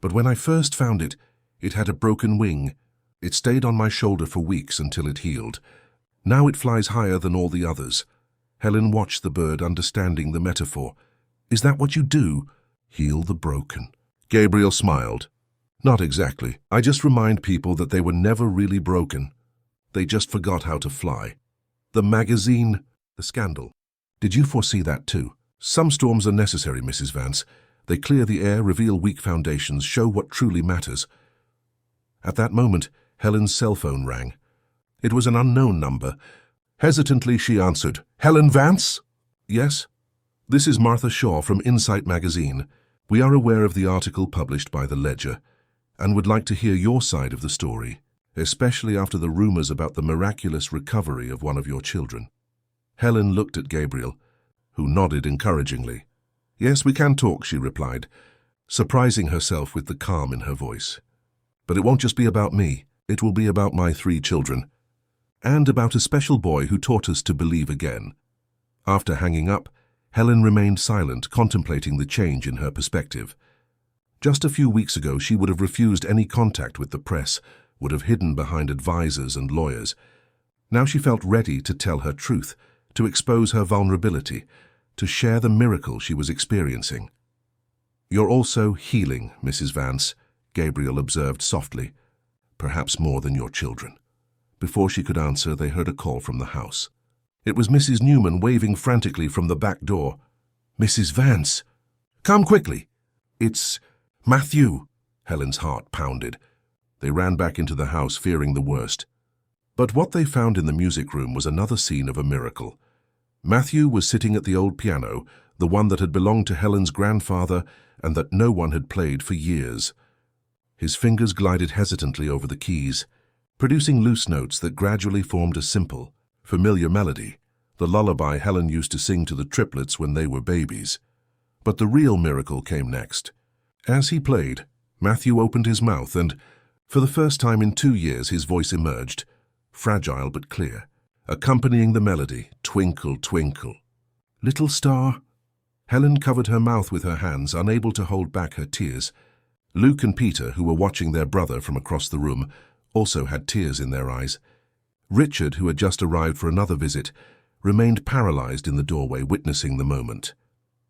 But when I first found it, it had a broken wing. It stayed on my shoulder for weeks until it healed. Now it flies higher than all the others." Helen watched the bird, understanding the metaphor. "Is that what you do? Heal the broken?" Gabriel smiled. "Not exactly. I just remind people that they were never really broken. They just forgot how to fly." "The magazine, the scandal. Did you foresee that too?" "Some storms are necessary, Mrs. Vance. They clear the air, reveal weak foundations, show what truly matters." At that moment, Helen's cell phone rang. It was an unknown number. Hesitantly, she answered. "Helen Vance?" "Yes. This is Martha Shaw from Insight magazine. We are aware of the article published by the Ledger and would like to hear your side of the story, especially after the rumors about the miraculous recovery of one of your children." Helen looked at Gabriel, who nodded encouragingly. "Yes, we can talk," she replied, surprising herself with the calm in her voice. "But it won't just be about me. It will be about my 3 children. And about a special boy who taught us to believe again." After hanging up, Helen remained silent, contemplating the change in her perspective. Just a few weeks ago, she would have refused any contact with the press, would have hidden behind advisors and lawyers. Now she felt ready to tell her truth, to expose her vulnerability, to share the miracle she was experiencing. "You're also healing, Mrs. Vance," Gabriel observed softly. "Perhaps more than your children. Before she could answer, they heard a call from the house. It was Mrs. Newman waving frantically from the back door. "Mrs. Vance! Come quickly! It's Matthew!" Helen's heart pounded. They ran back into the house, fearing the worst. But what they found in the music room was another scene of a miracle. Matthew was sitting at the old piano, the one that had belonged to Helen's grandfather and that no one had played for years. His fingers glided hesitantly over the keys, producing loose notes that gradually formed a simple, familiar melody, the lullaby Helen used to sing to the triplets when they were babies. But the real miracle came next. As he played, Matthew opened his mouth and, for the first time in 2 years, his voice emerged, fragile but clear, accompanying the melody, "Twinkle, twinkle." "Little star." Helen covered her mouth with her hands, unable to hold back her tears. Luke and Peter, who were watching their brother from across the room, also had tears in their eyes. Richard, who had just arrived for another visit, remained paralyzed in the doorway, witnessing the moment.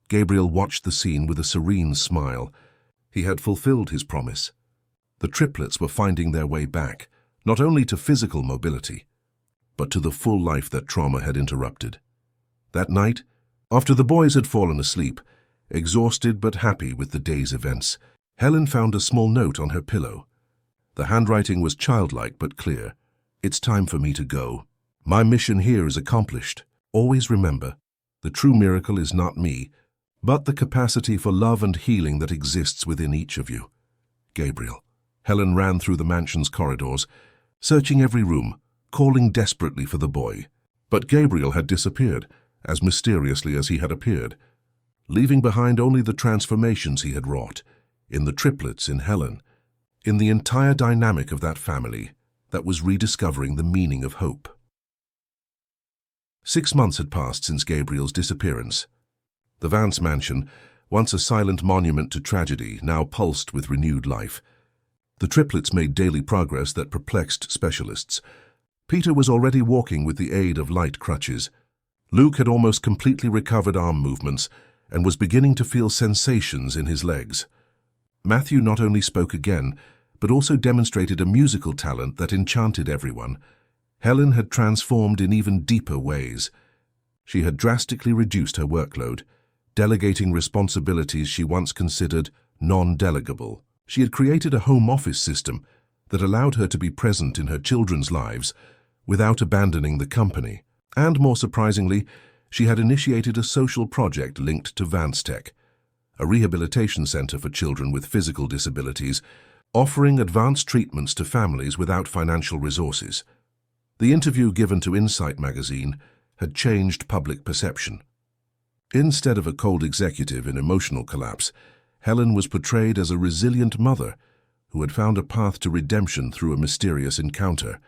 Gabriel watched the scene with a serene smile. He had fulfilled his promise. The triplets were finding their way back, not only to physical mobility, but to the full life that trauma had interrupted. That night, after the boys had fallen asleep, exhausted but happy with the day's events, Helen found a small note on her pillow. The handwriting was childlike but clear. "It's time for me to go. My mission here is accomplished. Always remember, the true miracle is not me, but the capacity for love and healing that exists within each of you. Gabriel." Helen ran through the mansion's corridors, searching every room, calling desperately for the boy. But Gabriel had disappeared, as mysteriously as he had appeared, leaving behind only the transformations he had wrought, in the triplets, in Helen, in the entire dynamic of that family that was rediscovering the meaning of hope. 6 months had passed since Gabriel's disappearance. The Vance mansion, once a silent monument to tragedy, now pulsed with renewed life. The triplets made daily progress that perplexed specialists. Peter was already walking with the aid of light crutches. Luke had almost completely recovered arm movements and was beginning to feel sensations in his legs. Matthew not only spoke again, but also demonstrated a musical talent that enchanted everyone. Helen had transformed in even deeper ways. She had drastically reduced her workload, delegating responsibilities she once considered non-delegable. She had created a home office system that allowed her to be present in her children's lives without abandoning the company. And more surprisingly, she had initiated a social project linked to VanceTech, a rehabilitation center for children with physical disabilities, offering advanced treatments to families without financial resources. The interview given to Insight magazine had changed public perception. Instead of a cold executive in emotional collapse, Helen was portrayed as a resilient mother who had found a path to redemption through a mysterious encounter.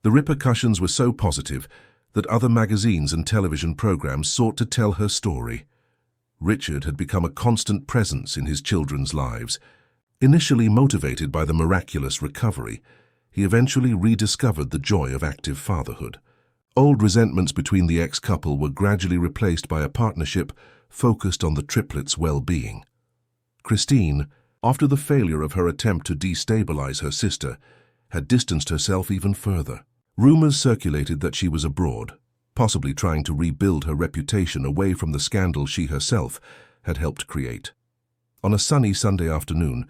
The repercussions were so positive that other magazines and television programs sought to tell her story. Richard had become a constant presence in his children's lives. Initially motivated by the miraculous recovery, he eventually rediscovered the joy of active fatherhood. Old resentments between the ex-couple were gradually replaced by a partnership focused on the triplets' well-being. Christine, after the failure of her attempt to destabilize her sister, had distanced herself even further. Rumors circulated that she was abroad, possibly trying to rebuild her reputation away from the scandal she herself had helped create. On a sunny Sunday afternoon,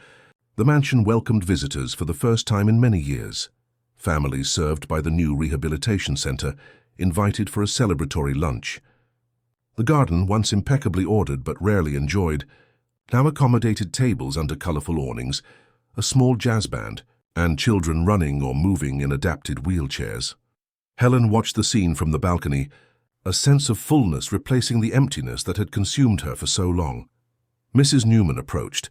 the mansion welcomed visitors for the first time in many years. Families served by the new rehabilitation center invited for a celebratory lunch. The garden, once impeccably ordered but rarely enjoyed, now accommodated tables under colorful awnings, a small jazz band, and children running or moving in adapted wheelchairs. Helen watched the scene from the balcony, a sense of fullness replacing the emptiness that had consumed her for so long. Mrs. Newman approached,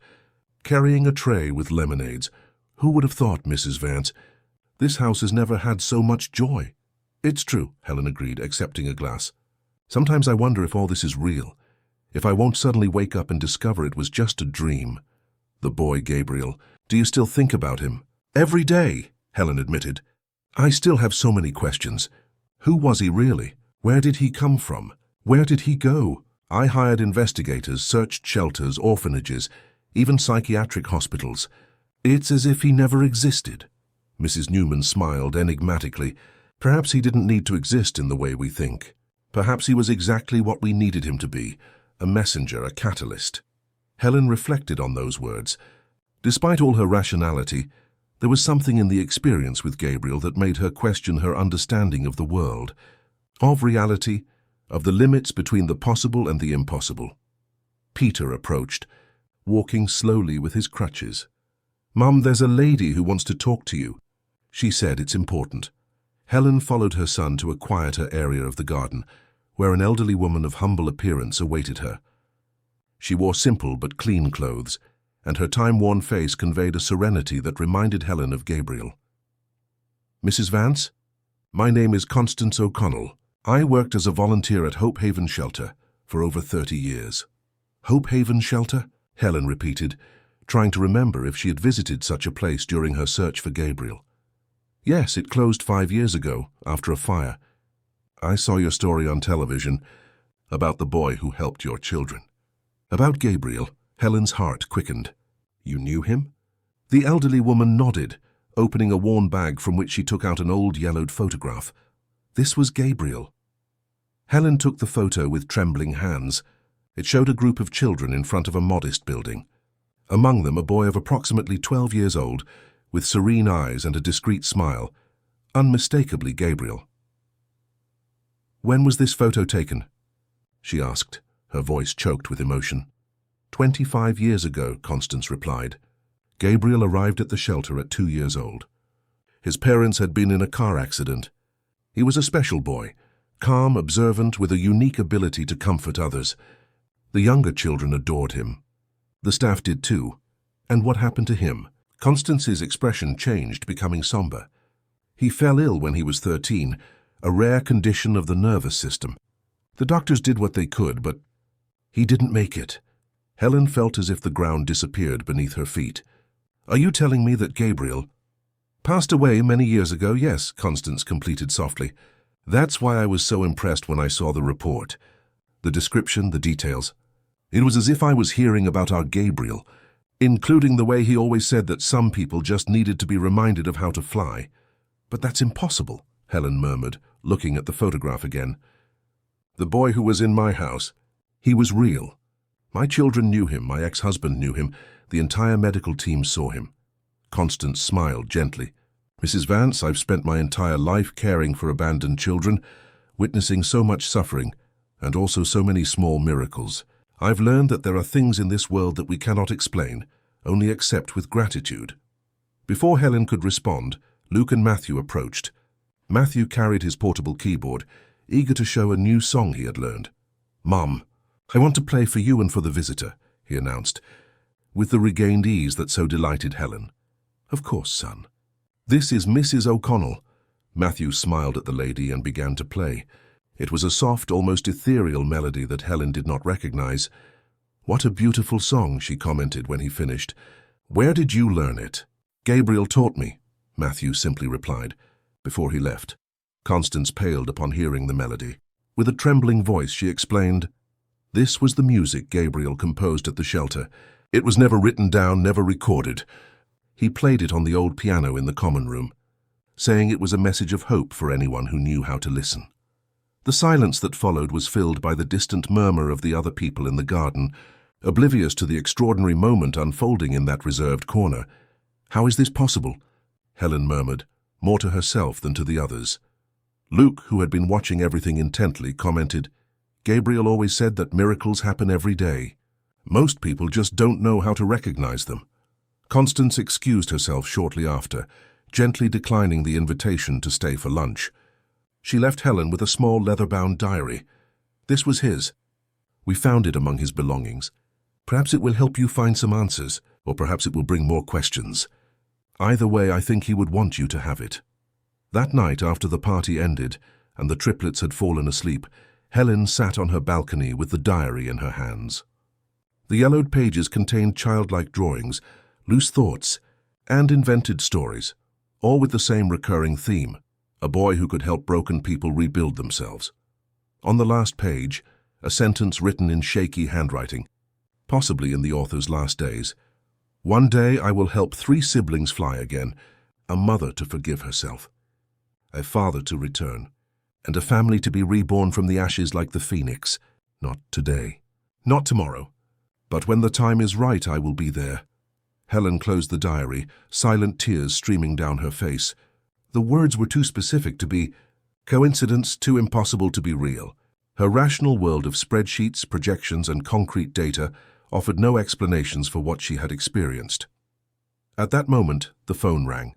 carrying a tray with lemonades. "Who would have thought, Mrs. Vance? This house has never had so much joy." "It's true," Helen agreed, accepting a glass. "Sometimes I wonder if all this is real, if I won't suddenly wake up and discover it was just a dream." "The boy, Gabriel, do you still think about him?" "Every day," Helen admitted. "I still have so many questions. Who was he really? Where did he come from? Where did he go? I hired investigators, searched shelters, orphanages, even psychiatric hospitals. It's as if he never existed." Mrs. Newman smiled enigmatically. Perhaps he didn't need to exist in the way we think. Perhaps he was exactly what we needed him to be, a messenger, a catalyst. Helen reflected on those words. Despite all her rationality, there was something in the experience with Gabriel that made her question her understanding of the world, of reality, of the limits between the possible and the impossible. Peter approached, walking slowly with his crutches. "Mum, there's a lady who wants to talk to you." She said, "It's important." Helen followed her son to a quieter area of the garden, where an elderly woman of humble appearance awaited her. She wore simple but clean clothes, and her time-worn face conveyed a serenity that reminded Helen of Gabriel. "Mrs. Vance, my name is Constance O'Connell. I worked as a volunteer at Hope Haven Shelter for over 30 years. Hope Haven Shelter? Helen repeated, trying to remember if she had visited such a place during her search for Gabriel. Yes, it closed 5 years ago, after a fire. I saw your story on television about the boy who helped your children. About Gabriel, Helen's heart quickened. You knew him? The elderly woman nodded, opening a worn bag from which she took out an old yellowed photograph. This was Gabriel. Helen took the photo with trembling hands. It showed a group of children in front of a modest building. Among them, a boy of approximately 12 years old, with serene eyes and a discreet smile, unmistakably Gabriel. "When was this photo taken?" she asked, her voice choked with emotion. 25 years ago, Constance replied. Gabriel arrived at the shelter at 2 years old. His parents had been in a car accident. He was a special boy, calm, observant, with a unique ability to comfort others. The younger children adored him. The staff did too. And what happened to him? Constance's expression changed, becoming somber. He fell ill when he was 13, a rare condition of the nervous system. The doctors did what they could, but he didn't make it. Helen felt as if the ground disappeared beneath her feet. "Are you telling me that Gabriel—" "Passed away many years ago, yes," Constance completed softly. "That's why I was so impressed when I saw the report. The description, the details. It was as if I was hearing about our Gabriel, including the way he always said that some people just needed to be reminded of how to fly. But that's impossible," Helen murmured, looking at the photograph again. "The boy who was in my house, he was real. My children knew him, my ex-husband knew him, the entire medical team saw him." Constance smiled gently. "Mrs. Vance, I've spent my entire life caring for abandoned children, witnessing so much suffering, and also so many small miracles. I've learned that there are things in this world that we cannot explain, only accept with gratitude." Before Helen could respond, Luke and Matthew approached. Matthew carried his portable keyboard, eager to show a new song he had learned. "Mum, I want to play for you and for the visitor," he announced, with the regained ease that so delighted Helen. "Of course, son. This is Mrs. O'Connell." Matthew smiled at the lady and began to play. It was a soft, almost ethereal melody that Helen did not recognize. "What a beautiful song," she commented when he finished. "Where did you learn it?" "Gabriel taught me," Matthew simply replied, before he left. Constance paled upon hearing the melody. With a trembling voice, she explained, "This was the music Gabriel composed at the shelter. It was never written down, never recorded. He played it on the old piano in the common room, saying it was a message of hope for anyone who knew how to listen." The silence that followed was filled by the distant murmur of the other people in the garden, oblivious to the extraordinary moment unfolding in that reserved corner. "How is this possible?" Helen murmured, more to herself than to the others. Luke, who had been watching everything intently, commented, "Gabriel always said that miracles happen every day. Most people just don't know how to recognize them." Constance excused herself shortly after, gently declining the invitation to stay for lunch. She left Helen with a small leather-bound diary. This was his. "We found it among his belongings. Perhaps it will help you find some answers, or perhaps it will bring more questions. Either way, I think he would want you to have it." That night, after the party ended and the triplets had fallen asleep, Helen sat on her balcony with the diary in her hands. The yellowed pages contained childlike drawings, loose thoughts, and invented stories, all with the same recurring theme: a boy who could help broken people rebuild themselves. On the last page, a sentence written in shaky handwriting, possibly in the author's last days. "One day I will help 3 siblings fly again. a mother to forgive herself, a father to return, and a family to be reborn from the ashes like the phoenix. Not today, not tomorrow, but when the time is right, I will be there. Helen closed the diary, silent tears streaming down her face. The words were too specific to be coincidence, too impossible to be real. Her rational world of spreadsheets, projections, and concrete data offered no explanations for what she had experienced. At that moment, the phone rang.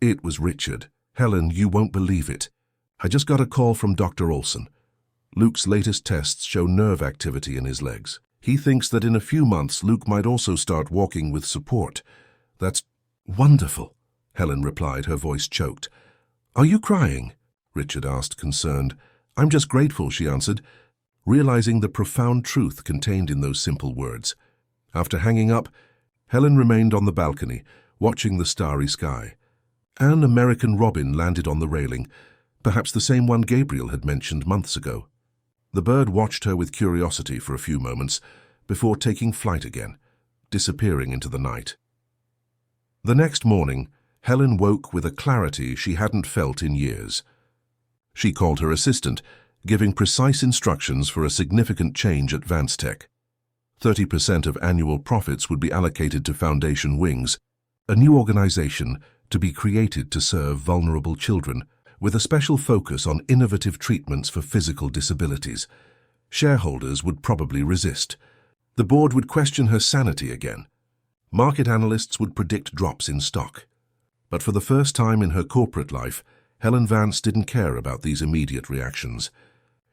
It was Richard. Helen, you won't believe it. I just got a call from Dr. Olson. Luke's latest tests show nerve activity in his legs. He thinks that in a few months, Luke might also start walking with support. That's wonderful, Helen replied, her voice choked. Are you crying? Richard asked, concerned. I'm just grateful, she answered, realizing the profound truth contained in those simple words. After hanging up, Helen remained on the balcony, watching the starry sky. An American robin landed on the railing, perhaps the same one Gabriel had mentioned months ago. The bird watched her with curiosity for a few moments before taking flight again, disappearing into the night. The next morning, Helen woke with a clarity she hadn't felt in years. She called her assistant, giving precise instructions for a significant change at Vanstech. 30% of annual profits would be allocated to Foundation Wings, a new organization to be created to serve vulnerable children, with a special focus on innovative treatments for physical disabilities. Shareholders would probably resist. The board would question her sanity again. Market analysts would predict drops in stock. But for the first time in her corporate life, Helen Vance didn't care about these immediate reactions.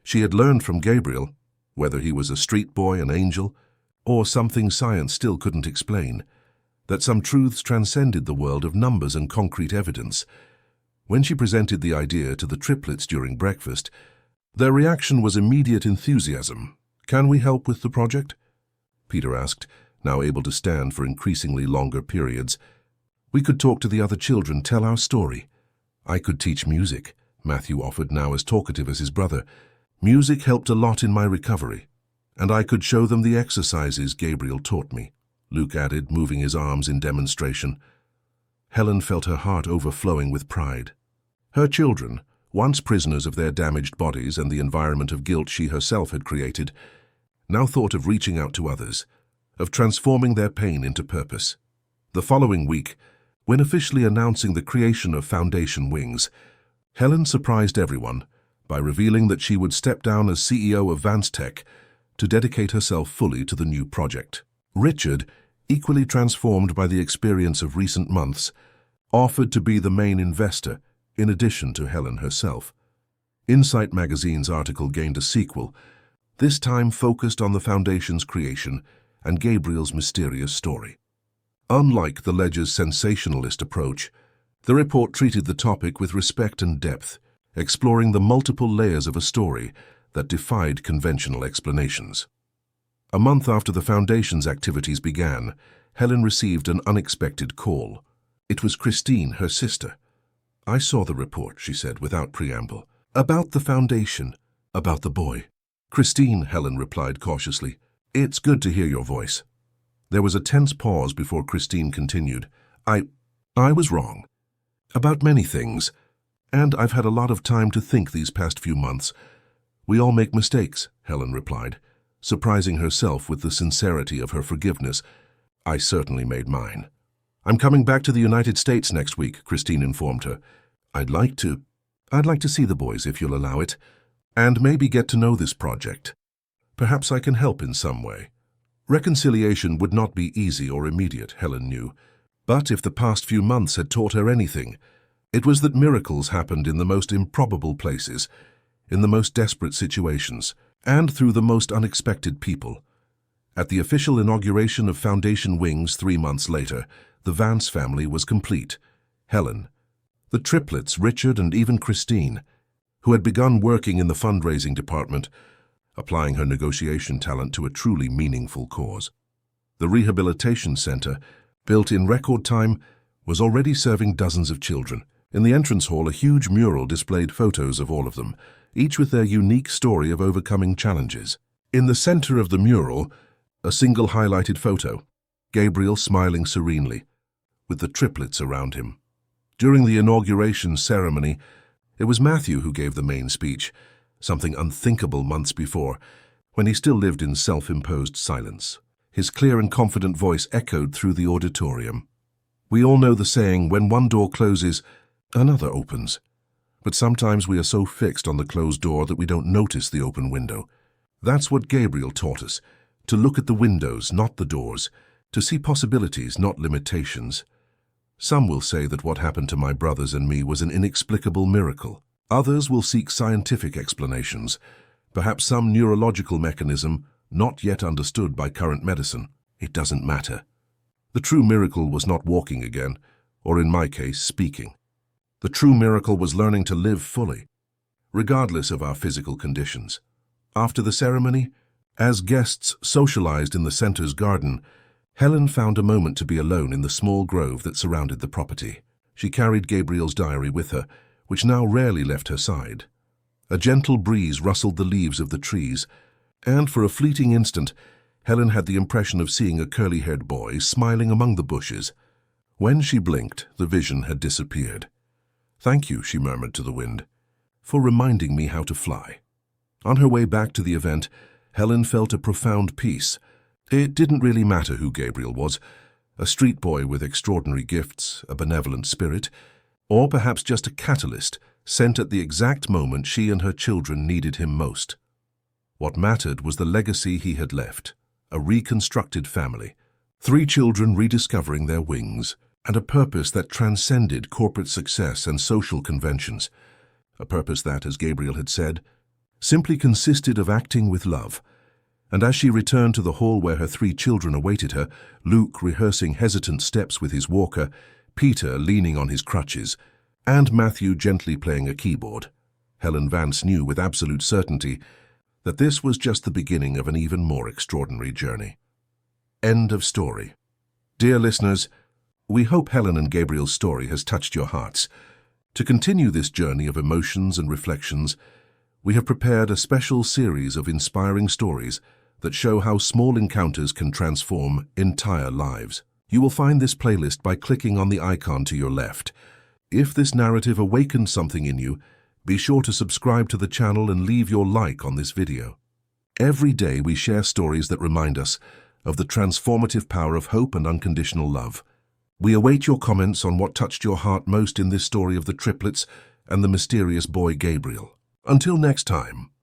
She had learned from Gabriel, whether he was a street boy, an angel, or something science still couldn't explain, that some truths transcended the world of numbers and concrete evidence. When she presented the idea to the triplets during breakfast, their reaction was immediate enthusiasm. Can we help with the project? Peter asked, now able to stand for increasingly longer periods. We could talk to the other children, tell our story. I could teach music, Matthew offered, now as talkative as his brother. Music helped a lot in my recovery. And I could show them the exercises Gabriel taught me, Luke added, moving his arms in demonstration. Helen felt her heart overflowing with pride. Her children, once prisoners of their damaged bodies and the environment of guilt she herself had created, now thought of reaching out to others, of transforming their pain into purpose. The following week, when officially announcing the creation of Foundation Wings, Helen surprised everyone by revealing that she would step down as CEO of Vanstech to dedicate herself fully to the new project. Richard, equally transformed by the experience of recent months, offered to be the main investor, in addition to Helen herself. Insight magazine's article gained a sequel, this time focused on the Foundation's creation and Gabriel's mysterious story. Unlike the Ledger's sensationalist approach, the report treated the topic with respect and depth, exploring the multiple layers of a story that defied conventional explanations. A month after the Foundation's activities began, Helen received an unexpected call. It was Christine, her sister. I saw the report, she said without preamble. About the Foundation, about the boy. Christine, Helen replied cautiously. It's good to hear your voice. There was a tense pause before Christine continued. I was wrong. About many things. And I've had a lot of time to think these past few months. We all make mistakes, Helen replied, surprising herself with the sincerity of her forgiveness. I certainly made mine. I'm coming back to the United States next week, Christine informed her. I'd like to see the boys if you'll allow it, and maybe get to know this project. Perhaps I can help in some way. Reconciliation would not be easy or immediate, Helen knew, but if the past few months had taught her anything, it was that miracles happened in the most improbable places, in the most desperate situations, and through the most unexpected people. At the official inauguration of Foundation Wings 3 months later, the Vance family was complete. Helen, the triplets, Richard, and even Christine, who had begun working in the fundraising department, applying her negotiation talent to a truly meaningful cause. The rehabilitation center, built in record time, was already serving dozens of children. In the entrance hall, a huge mural displayed photos of all of them, each with their unique story of overcoming challenges. In the center of the mural, a single highlighted photo, Gabriel smiling serenely, with the triplets around him. During the inauguration ceremony, it was Matthew who gave the main speech, something unthinkable months before, when he still lived in self-imposed silence. His clear and confident voice echoed through the auditorium. We all know the saying, when one door closes, another opens. But sometimes we are so fixed on the closed door that we don't notice the open window. That's what Gabriel taught us, to look at the windows, not the doors, to see possibilities, not limitations. Some will say that what happened to my brothers and me was an inexplicable miracle. Others will seek scientific explanations, perhaps some neurological mechanism not yet understood by current medicine. It doesn't matter. The true miracle was not walking again, or in my case, speaking. The true miracle was learning to live fully, regardless of our physical conditions. After the ceremony, as guests socialized in the center's garden, Helen found a moment to be alone in the small grove that surrounded the property. She carried Gabriel's diary with her, which now rarely left her side. A gentle breeze rustled the leaves of the trees, and for a fleeting instant, Helen had the impression of seeing a curly-haired boy smiling among the bushes. When she blinked, the vision had disappeared. "Thank you," she murmured to the wind, "for reminding me how to fly." On her way back to the event, Helen felt a profound peace. It didn't really matter who Gabriel was, a street boy with extraordinary gifts, a benevolent spirit, or perhaps just a catalyst sent at the exact moment she and her children needed him most. What mattered was the legacy he had left, a reconstructed family, 3 children rediscovering their wings, and a purpose that transcended corporate success and social conventions, a purpose that, as Gabriel had said, simply consisted of acting with love. And as she returned to the hall where her 3 children awaited her, Luke rehearsing hesitant steps with his walker, Peter leaning on his crutches, and Matthew gently playing a keyboard, Helen Vance knew with absolute certainty that this was just the beginning of an even more extraordinary journey. End of story. Dear listeners, we hope Helen and Gabriel's story has touched your hearts. To continue this journey of emotions and reflections, we have prepared a special series of inspiring stories that show how small encounters can transform entire lives. You will find this playlist by clicking on the icon to your left. If this narrative awakened something in you, be sure to subscribe to the channel and leave your like on this video. Every day we share stories that remind us of the transformative power of hope and unconditional love. We await your comments on what touched your heart most in this story of the triplets and the mysterious boy Gabriel. Until next time.